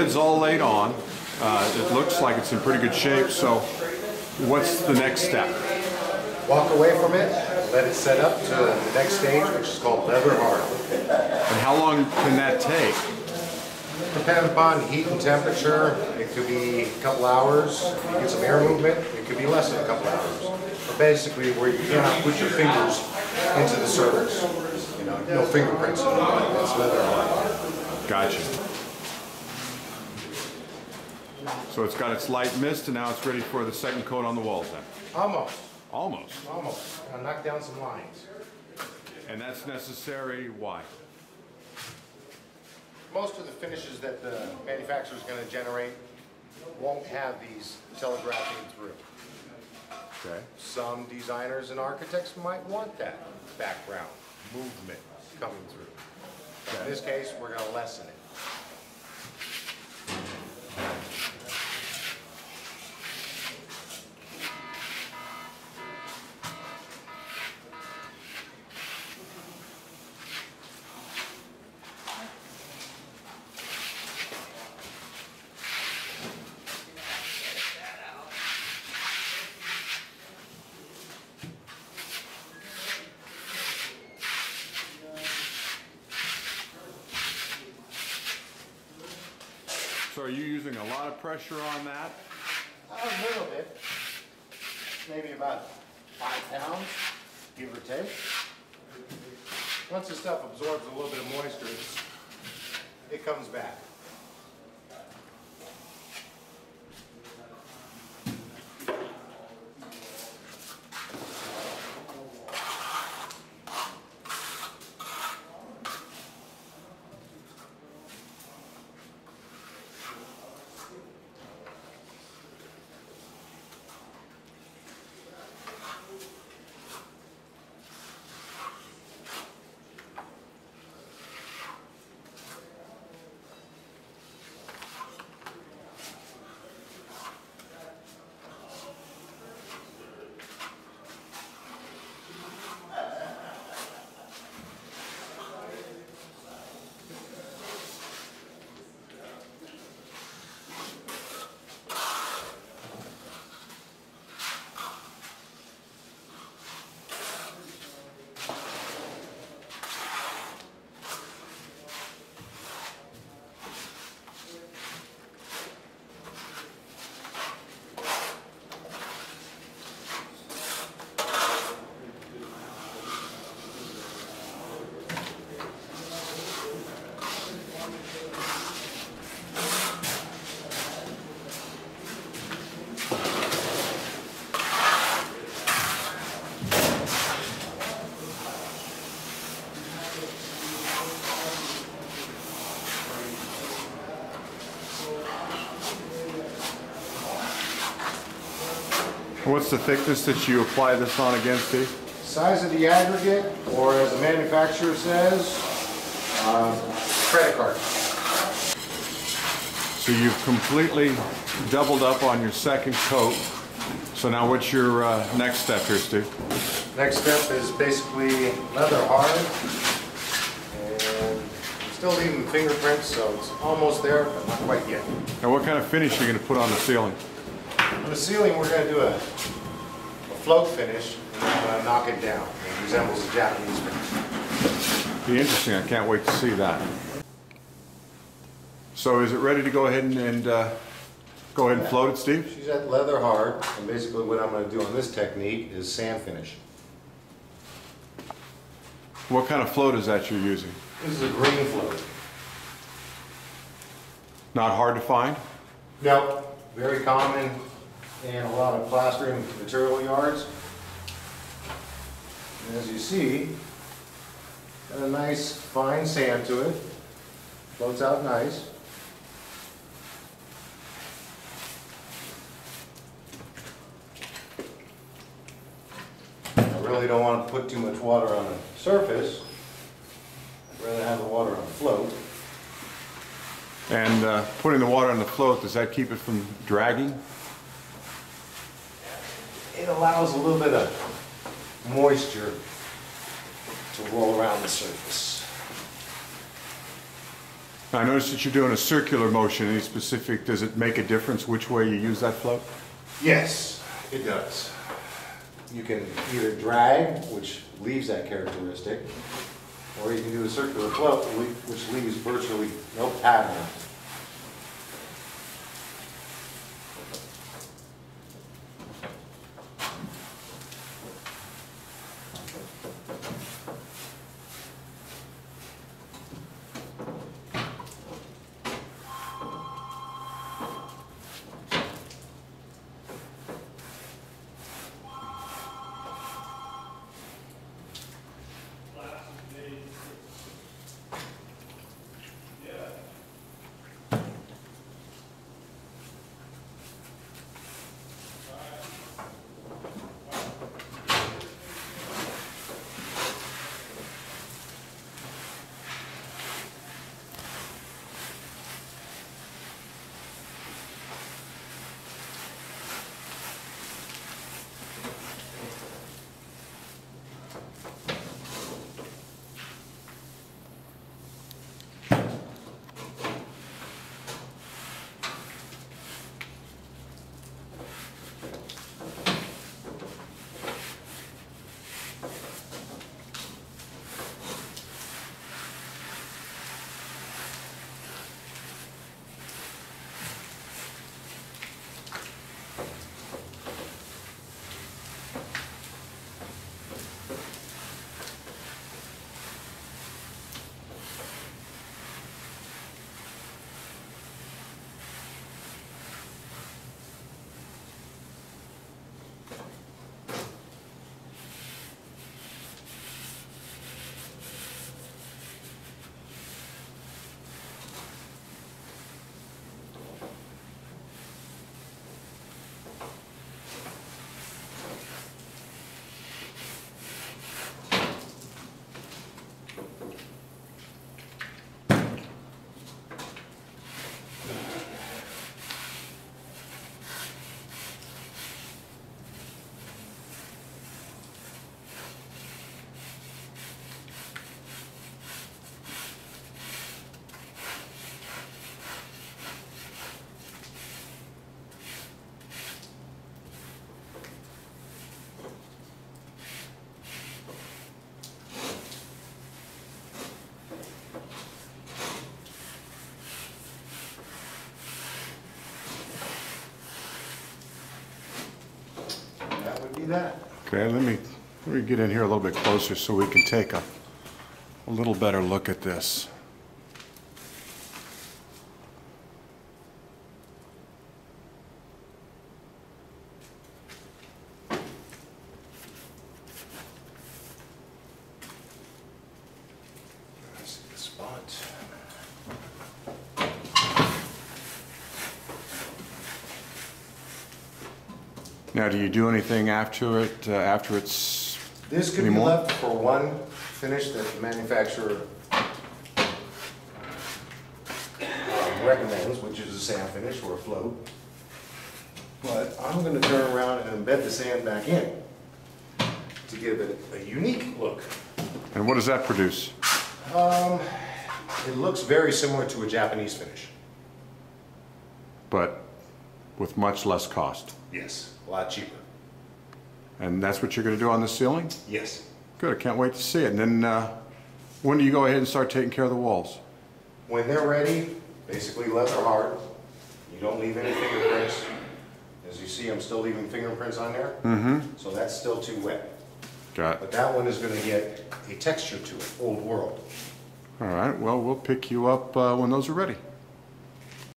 lid's all laid on. It looks like it's in pretty good shape, so what's the next step? Walk away from it, let it set up to the next stage, which is called leather hard. And how long can that take? Depending upon heat and temperature, it could be a couple hours. If you get some air movement, it could be less than a couple hours. But basically, where you cannot put your fingers into the surface. You know, no fingerprints in it. That's leather hard. Gotcha. So it's got its light mist, and now it's ready for the second coat on the walls then? Almost. Almost. Almost. I'll knock down some lines. And that's necessary, why? Most of the finishes that the manufacturer is going to generate won't have these telegraphing through. Okay. Some designers and architects might want that background movement coming through. But in this case, we're going to lessen it. So are you using a lot of pressure on that? A little bit. Maybe about 5 pounds, give or take. Once the stuff absorbs a little bit of moisture, it comes back. What's the thickness that you apply this on again, Steve? Size of the aggregate, or as the manufacturer says, credit card. So you've completely doubled up on your second coat. So now what's your next step here, Steve? Next step is basically leather hard. And I'm still leaving fingerprints, so it's almost there, but not quite yet. Now what kind of finish are you going to put on the ceiling? On the ceiling, we're going to do a float finish, and then we're going to knock it down. It resembles a Japanese finish. Be interesting. I can't wait to see that. So is it ready to go ahead and go ahead and float it, Steve? She's at leather hard, and basically what I'm going to do on this technique is sand finish. What kind of float is that you're using? This is a green float. Not hard to find? No, very common in a lot of plastering material yards. And as you see, got a nice fine sand to it. Floats out nice. I really don't want to put too much water on the surface. I'd rather have the water on the float. And putting the water on the float, does that keep it from dragging? It allows a little bit of moisture to roll around the surface. I noticed that you're doing a circular motion. Any specific, does it make a difference which way you use that float? Yes, it does. You can either drag, which leaves that characteristic, or you can do a circular float, which leaves virtually no pattern. That. Okay, let me get in here a little bit closer so we can take a little better look at this. Let's see the spot. Now, do you do anything after it, after it's This could anymore? be left for one finish that the manufacturer recommends, which is a sand finish or a float. But I'm going to turn around and embed the sand back in to give it a unique look. And what does that produce? It looks very similar to a Japanese finish. But with much less cost. Yes, a lot cheaper. And that's what you're going to do on the ceiling? Yes. Good, I can't wait to see it. And then when do you go ahead and start taking care of the walls? When they're ready, basically leather hard. You don't leave any fingerprints. As you see, I'm still leaving fingerprints on there. Mm-hmm. So that's still too wet. Got it. But that one is going to get a texture to it, old world. All right, well, we'll pick you up when those are ready.